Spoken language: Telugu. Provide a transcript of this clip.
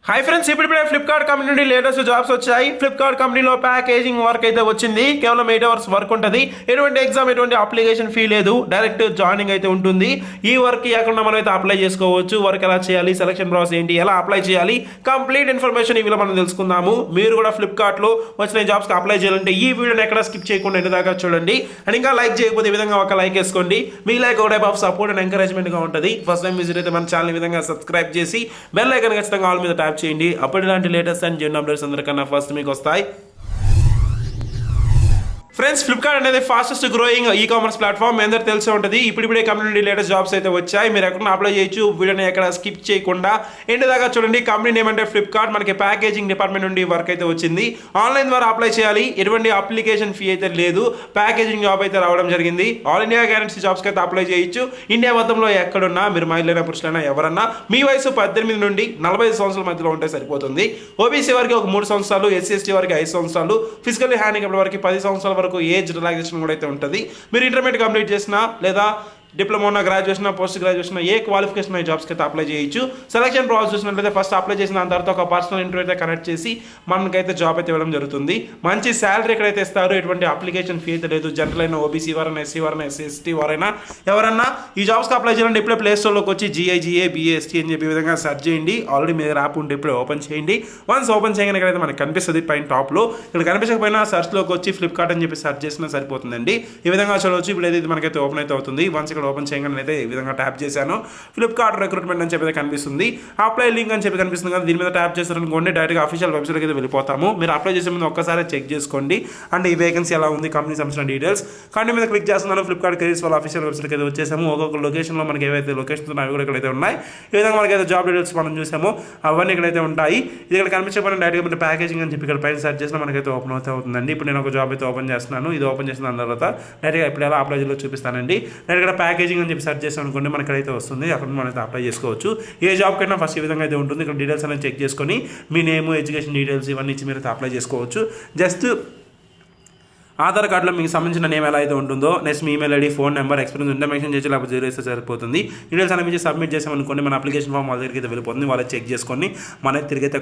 హాయ్ ఫ్రెండ్స్, ఇప్పుడు ఫ్లిప్కార్ట్ కంపెనీ నుండి లేటెస్ట్ జాబ్స్ వచ్చాయి. ఫ్లిప్కార్ట్ కంపెనీలో ప్యాకేజింగ్ వర్క్ అయితే వచ్చింది. కేవలం 8 అవర్స్ వర్క్ ఉంటుంది. ఎటువంటి ఎగ్జామ్, ఎటువంటి అప్లికేషన్ ఫీ లేదు. డైరెక్ట్ జాయినింగ్ అయితే ఉంటుంది. ఈ వర్క్ ఎక్కడ మనం అయితే అప్లై చేసుకోవచ్చు, వర్క్ ఎలా చేయాలి, సెలక్షన్ ప్రాసెస్ ఏంటి, ఎలా అప్లై చేయాలి, కంప్లీట్ ఇన్ఫర్మేషన్ ఈ వీడియోలో మనం తెలుసుకుందాము. మీరు కూడా ఫ్లిప్కార్ట్లో వచ్చిన జాబ్స్కి అప్లై చేయాలంటే ఈ వీడియోని ఎక్కడ స్కిప్ చేయకుండా ఎండ్ దాకా చూడండి. అండ్ ఇంకా లైక్ చేయకపోతే ఈ విధంగా ఒక లైక్ వేసుకోండి. మీ లైక్ ఒక టైప్ ఆఫ్ సపోర్ట్ అండ్ ఎంకరేజ్మెంట్గా ఉంటుంది. ఫస్ట్ టైం విజిట్ అయితే మన ఛానల్ ఈ విధంగా సబ్స్క్రైబ్ చేసి బెల్ ఐకాన్ ఖచ్చితంగా ఆల్ మీద ట్యాప్ చేయండి. అప్పుడు ఇలాంటి లేటెస్ట్ అండ్ జెన్యూన్ అప్డేట్స్ అందరికన్నా ఫస్ట్ మీకు వస్తాయి. ఫ్రెండ్స్, ఫ్లిప్కార్ట్ అనేది fastest growing e commerce platform. మీ అందరూ తెలిసే ఉంటుంది. ఇప్పుడే కంపెనీ నుండి లేటెస్ట్ జాబ్స్ అయితే వచ్చాయి. మీరు ఎక్కడ అప్లై చేయొచ్చు. వీడియోని ఎక్కడ స్కిప్ చేయకుండా ఎండ్ దాకా చూడండి. కంపెనీ నేమ్ అంటే ఫ్లిప్కార్ట్. మనకి ప్యాకేజింగ్ డిపార్ట్మెంట్ నుండి వర్క్ అయితే వచ్చింది. ఆన్లైన్ ద్వారా అప్లై చేయాలి. ఎటువంటి అప్లికేషన్ ఫీ అయితే లేదు. ప్యాకేజింగ్ జాబ్ అయితే రావడం జరిగింది. ఆల్ ఇండియా గ్యారెంటీ జాబ్స్కి అయితే అప్లై చేయొచ్చు. ఇండియా మొత్తంలో ఎక్కడున్నా, మీరు మహిళైనా పురుషులైనా ఎవరన్నా, మీ వయసు 18 నుండి 45 సంవత్సరాల మధ్యలో ఉంటే సరిపోతుంది. ఓబీసీ వారికి ఒక 3 సంవత్సరాలు, ఎస్సీ ఎస్టీ వారికి 5 సంవత్సరాలు, ఫిజికల్లీ హ్యాండిక్యాప్డ్ వారికి 10 సంవత్సరాల వరకు ఏజ్ రిలాక్సేషన్ కూడా అయితే ఉంటుంది. మీరు ఇంటర్మీడియట్ కంప్లీట్ చేసినా లేదా డిప్లొమా, గ్రాడ్యుయేషన్, పోస్ట్ గ్రాడ్యుయేషన్, ఏ క్వాలిఫికేషన్ అయ్యే జాబ్స్కి అయితే అప్లై చేయొచ్చు. సెలక్షన్ ప్రాసెస్ చూసినట్లయితే ఫస్ట్ అప్లై చేసిన దాని తర్వాత ఒక పర్సనల్ ఇంటర్వ్యూ అయితే కనెక్ట్ చేసి మనకైతే జాబ్ అయితే ఇవ్వడం జరుగుతుంది. మంచి శాలరీ ఎక్కడైతే ఇస్తారు. ఎటువంటి అప్లికేషన్ ఫీ అయితే లేదు. జనరల్ అయినా, ఓబీసీ వారైనా, ఎస్సీ వారైనా, ఎస్సీ ఎస్టీ వారైనా ఎవరన్నా ఈ జాబ్స్కి అప్లై చేయాలంటే ఇప్పుడే ప్లే స్టోర్లోకి వచ్చి GIGA BST అని చెప్పి విధంగా సెర్చ్ చేయండి. ఆల్రెడీ మీ యాప్ ఉంటే ఇప్పుడే ఓపెన్ చేయండి. వన్స్ ఓపెన్ చేయగానే ఇక్కడైతే మనకి కనిపిస్తుంది పైన టాప్లో. ఇక్కడ కనిపించకపోయినా సెర్చ్లోకి వచ్చి ఫ్లిప్కార్ట్ అని చెప్పి సెర్చ్ చేసినా సరిపోతుందండి. ఈ విధంగా చూడవచ్చు. ఇప్పుడు ఏదైతే మనకైతే ఓపెన్ అయితే అవుతుంది. వన్స్ ఇక్కడ ఓపెన్ చేయగానే అయితే ఈ విధంగా ట్యాప్ చేశాను. ఫ్లిప్కార్ట్ రిక్రూట్మెంట్ అని చెప్పి కనిపిస్తుంది. అప్లై లింక్ అని చెప్పి కనిపిస్తుంది కదా, దీని మీద ట్యాప్ చేశారనుకోండి డైరెక్ట్గా అఫీషియల్ వెబ్సైట్కి అయితే వెళ్ళిపోతాము. మీరు అప్లై చేసే ముందు ఒక్కసారి చెక్ చేసుకోండి. అండ్ ఈ వేకెన్సీ ఎలా ఉంది, కంపెనీ సంబంధించిన డీటెయిల్స్ కంపెనీ మీద క్లిక్ చేస్తున్నాను. ఫ్లిప్కార్ట్ కెరీర్స్ వాళ్ళ అఫీషియల్ వెబ్సైట్కి అయితే వచ్చేసాము. ఒక్కొక్క లొకేషన్లో మనకి ఏవైతే లొకేషన్స్ ఉన్నాయో అవి కూడా ఇక్కడైతే ఉన్నాయి. ఈ విధంగా మనకైతే జాబ్ డీటెయిల్స్ మనం చూసాము, అవన్నీ ఇక్కడైతే ఉంటాయి. ఇది ఇక్కడ కనిపించకపోయినా డైరెక్ట్గా మన ప్యాకేజింగ్ అని చెప్పి ఇక్కడ పైన సెర్చ్ చేసినా మనకైతే ఓపెన్ అయితే అవుతుందండి. ఇప్పుడు నేను ఒక జాబ్ అయితే ఓపెన్ చేస్తున్నాను. ఇది ఓపెన్ చేసిన తర్వాత డైరెక్ట్గా ఇప్పుడు ఎలా అప్లై చేయాలో చూపిస్తానండి. డైరెక్ట్గా ప్యాకేజింగ్ అని చెప్పి సెర్చ్ చేసాను అనుకోండి, మనకి అయితే వస్తుంది. అక్కడ మనం అయితే అప్లై చేసుకోవచ్చు. ఏ జాబ్ కైనా ఫస్ట్ ఈ విధంగా అయితే ఉంటుంది. ఇక్కడ డీటెయిల్స్ అనేది చెక్ చేసుకొని మీ నేమ్, ఎడ్యుకేషన్ డీటెయిల్స్ ఇవన్నీ ఇచ్చి మీరు అయితే అప్లై చేసుకోవచ్చు. జస్ట్ ఆధార్ కార్డులో మీకు సంబంధించిన నేమ్ ఎలా అయితే ఉంటుందో, నెక్స్ట్ మీ email ID, phone number, experience ఉంటే మెన్షన్ చేసి లేకపోతే 0 ఇస్తే సరిపోతుంది. డీటెయిల్స్ అనేది సబ్మిట్ చేసామనుకోండి, మన అప్లికేషన్ ఫామ్ వాళ్ళ దగ్గరికి అయితే వెళ్ళిపోతుంది. వాళ్ళు చెక్ చేసుకొని మన తిరిగి అయితే